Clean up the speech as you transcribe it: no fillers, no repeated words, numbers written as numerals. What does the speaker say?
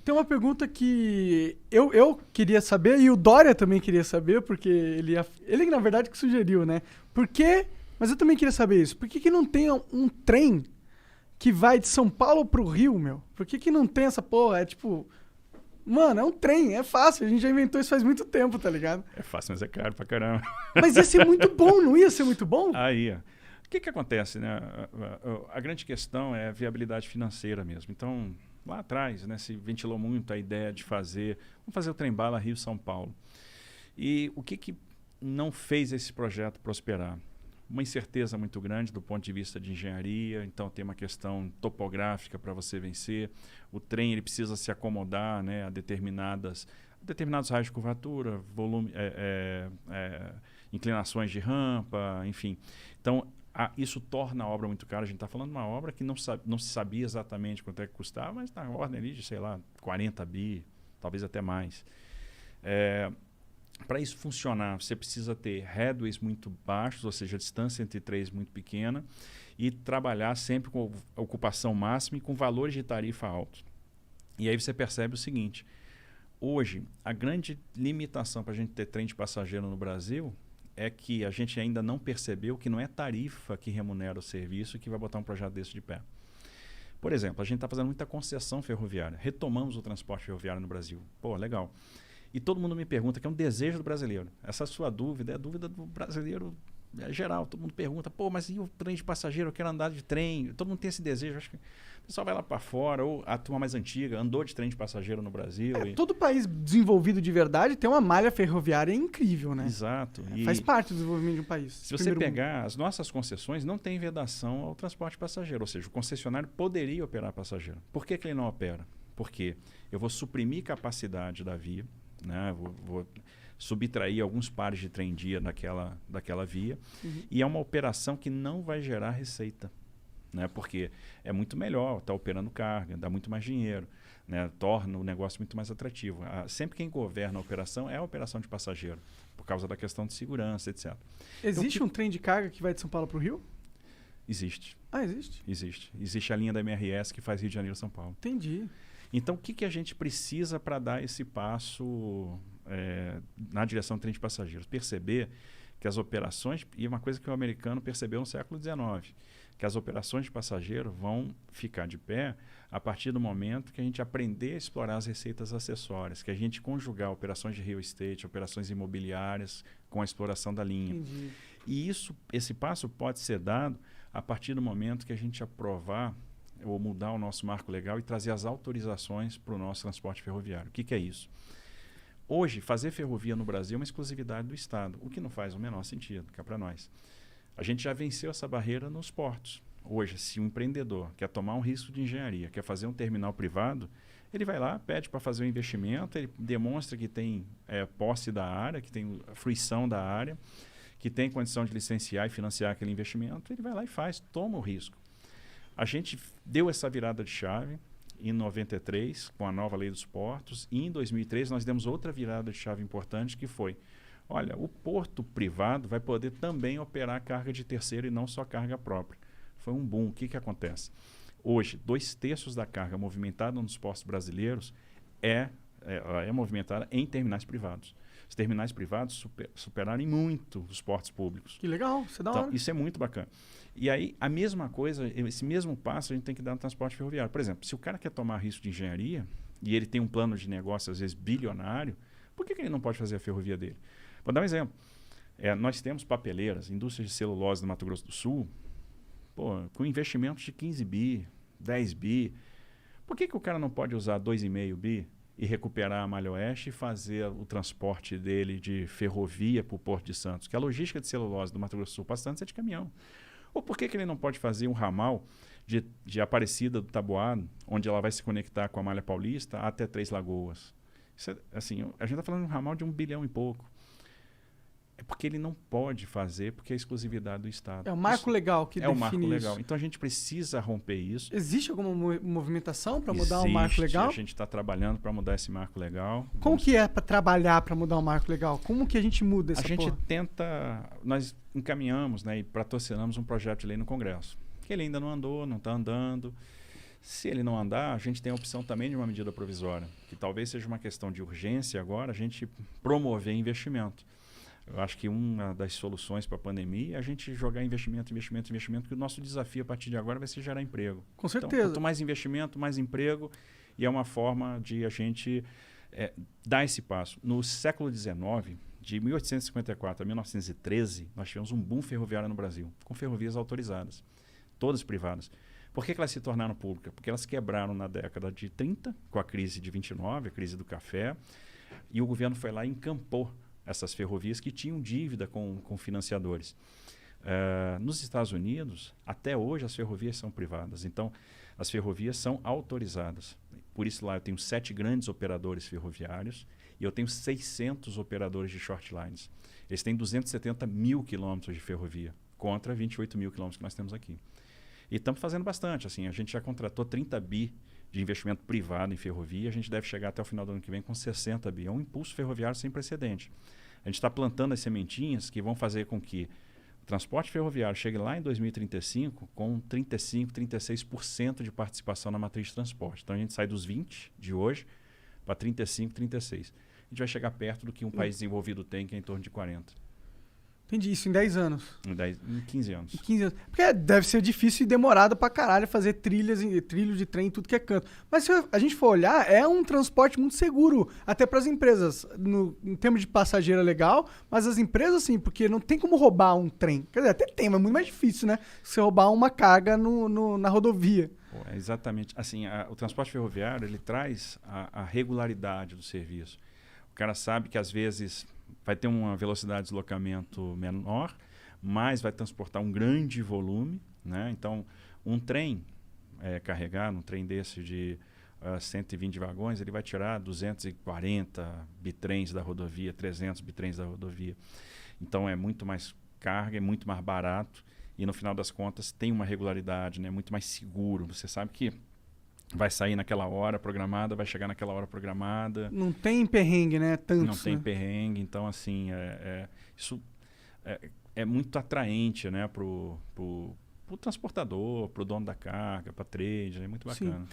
Tem uma pergunta que eu queria saber e o Dória também queria saber, porque ele na verdade que sugeriu, né? Por que, mas eu também queria saber isso, por que que não tem um trem que vai de São Paulo pro Rio, meu? Por que que não tem essa porra? É tipo, mano, é um trem, é fácil, a gente já inventou isso faz muito tempo, tá ligado? É fácil, mas é caro pra caramba. Mas ia ser muito bom, não ia ser muito bom? Aí, ó. O que acontece, né? A grande questão é a viabilidade financeira mesmo. Então, lá atrás, né, se ventilou muito a ideia de vamos fazer o trem-bala Rio-São Paulo. E o que não fez esse projeto prosperar? Uma incerteza muito grande do ponto de vista de engenharia, então tem uma questão topográfica para você vencer. O trem ele precisa se acomodar, né, a determinados raios de curvatura, volume, inclinações de rampa, enfim. Então, isso torna a obra muito cara. A gente está falando de uma obra que não se sabia exatamente quanto é que custava, mas na ordem ali de, sei lá, 40 bi, talvez até mais. Para isso funcionar, você precisa ter headways muito baixos, ou seja, a distância entre trens muito pequena, e trabalhar sempre com ocupação máxima e com valores de tarifa altos. E aí você percebe o seguinte: hoje, a grande limitação para a gente ter trem de passageiro no Brasil é que a gente ainda não percebeu que não é tarifa que remunera o serviço que vai botar um projeto desse de pé. Por exemplo, a gente está fazendo muita concessão ferroviária. Retomamos o transporte ferroviário no Brasil. Pô, legal. E todo mundo me pergunta, que é um desejo do brasileiro. Essa sua dúvida é a dúvida do brasileiro geral. Todo mundo pergunta, pô, mas e o trem de passageiro? Eu quero andar de trem. Todo mundo tem esse desejo. Acho que o pessoal vai lá para fora, ou a turma mais antiga andou de trem de passageiro no Brasil. Todo país desenvolvido de verdade tem uma malha ferroviária incrível, né? Exato. Faz parte do desenvolvimento de um país. Se você pegar as nossas concessões, não tem vedação ao transporte passageiro. Ou seja, o concessionário poderia operar passageiro. Por que ele não opera? Porque eu vou suprimir capacidade da via, né? Vou subtrair alguns pares de trem-dia daquela via, e é uma operação que não vai gerar receita, né? Porque é muito melhor estar operando carga, dá muito mais dinheiro, né? Torna o negócio muito mais atrativo. Sempre quem governa a operação é a operação de passageiro, por causa da questão de segurança, etc. Existe um trem de carga que vai de São Paulo para o Rio? Existe. Ah, existe? Existe. Existe a linha da MRS que faz Rio de Janeiro-São Paulo. Entendi. Então, o que a gente precisa para dar esse passo na direção do trem de passageiros? Perceber que as operações, e uma coisa que o americano percebeu no século XIX, que as operações de passageiro vão ficar de pé a partir do momento que a gente aprender a explorar as receitas acessórias, que a gente conjugar operações de real estate, operações imobiliárias com a exploração da linha. Entendi. E esse passo pode ser dado a partir do momento que a gente aprovar ou mudar o nosso marco legal e trazer as autorizações para o nosso transporte ferroviário. O que é isso? Hoje, fazer ferrovia no Brasil é uma exclusividade do Estado, o que não faz o menor sentido, cá para nós. A gente já venceu essa barreira nos portos. Hoje, se um empreendedor quer tomar um risco de engenharia, quer fazer um terminal privado, ele vai lá, pede para fazer um investimento, ele demonstra que tem posse da área, que tem fruição da área, que tem condição de licenciar e financiar aquele investimento, ele vai lá e faz, toma o risco. A gente deu essa virada de chave em 93, com a nova lei dos portos, e em 2003 nós demos outra virada de chave importante, que foi, olha, o porto privado vai poder também operar carga de terceiro e não só carga própria. Foi um boom. O que acontece? Hoje, 2/3 da carga movimentada nos portos brasileiros é movimentada em terminais privados. Os terminais privados superaram muito os portos públicos. Que legal, isso é da hora. Então, isso é muito bacana. E aí, a mesma coisa, esse mesmo passo a gente tem que dar no transporte ferroviário. Por exemplo, se o cara quer tomar risco de engenharia e ele tem um plano de negócio, às vezes, bilionário, por que ele não pode fazer a ferrovia dele? Vou dar um exemplo. Nós temos papeleiras, indústrias de celulose no Mato Grosso do Sul, com investimentos de 15 bi, 10 bi. Por que o cara não pode usar 2,5 bi e recuperar a Malha Oeste e fazer o transporte dele de ferrovia para o Porto de Santos? Que a logística de celulose do Mato Grosso do Sul para Santos é de caminhão. Ou por que ele não pode fazer um ramal de Aparecida do Taboado, onde ela vai se conectar com a Malha Paulista até Três Lagoas? Isso assim, a gente está falando de um ramal de 1 bilhão e pouco. É porque ele não pode fazer, porque é exclusividade do Estado. É o marco legal que define isso. É o marco legal. Então a gente precisa romper isso. Existe alguma movimentação para mudar o marco legal? A gente está trabalhando para mudar esse marco legal. Como que é para trabalhar para mudar o marco legal? Como que a gente muda essa porra? A gente tenta... Nós encaminhamos, né, e patrocinamos um projeto de lei no Congresso. Que ele ainda não andou, não está andando. Se ele não andar, a gente tem a opção também de uma medida provisória, que talvez seja uma questão de urgência agora, a gente promover investimento. Eu acho que uma das soluções para a pandemia é a gente jogar investimento, que o nosso desafio a partir de agora vai ser gerar emprego. Com certeza. Então, quanto mais investimento, mais emprego, e é uma forma de a gente dar esse passo. No século XIX, de 1854 a 1913, nós tivemos um boom ferroviário no Brasil, com ferrovias autorizadas, todas privadas. Por que elas se tornaram públicas? Porque elas quebraram na década de 30, com a crise de 29, a crise do café, e o governo foi lá e encampou essas ferrovias que tinham dívida com financiadores. Nos Estados Unidos, até hoje, as ferrovias são privadas. Então, as ferrovias são autorizadas. Por isso, lá eu tenho 7 grandes operadores ferroviários e eu tenho 600 operadores de short lines. Eles têm 270 mil quilômetros de ferrovia, contra 28 mil quilômetros que nós temos aqui. E estamos fazendo bastante. Assim, a gente já contratou 30 bi de investimento privado em ferrovia. A gente deve chegar até o final do ano que vem com 60 bi. É um impulso ferroviário sem precedente. A gente está plantando as sementinhas que vão fazer com que o transporte ferroviário chegue lá em 2035 com 35%, 36% de participação na matriz de transporte. Então a gente sai dos 20% de hoje para 35%, 36%. A gente vai chegar perto do que um país desenvolvido tem, que é em torno de 40%. Entendi, isso em 10 anos. Em 15 anos. Em 15 anos. Porque deve ser difícil e demorado pra caralho fazer trilho de trem em tudo que é canto. Mas se a gente for olhar, é um transporte muito seguro, até pras empresas. Em termos de passageiro é legal, mas as empresas sim, porque não tem como roubar um trem. Quer dizer, até tem, mas é muito mais difícil, né? Você roubar uma carga na rodovia. É exatamente. Assim, o transporte ferroviário, ele traz a regularidade do serviço. O cara sabe que às vezes vai ter uma velocidade de deslocamento menor, mas vai transportar um grande volume, né? Então, um trem carregado, um trem desse de 120 vagões, ele vai tirar 240 bitrens da rodovia, 300 bitrens da rodovia. Então, é muito mais carga, é muito mais barato e, no final das contas, tem uma regularidade, né? Muito mais seguro. Você sabe que vai sair naquela hora programada, vai chegar naquela hora programada. Não tem perrengue, né? Tantos, não tem perrengue. Então, assim, isso é muito atraente, né? Pro transportador, pro dono da carga, para trade, é muito bacana. Sim.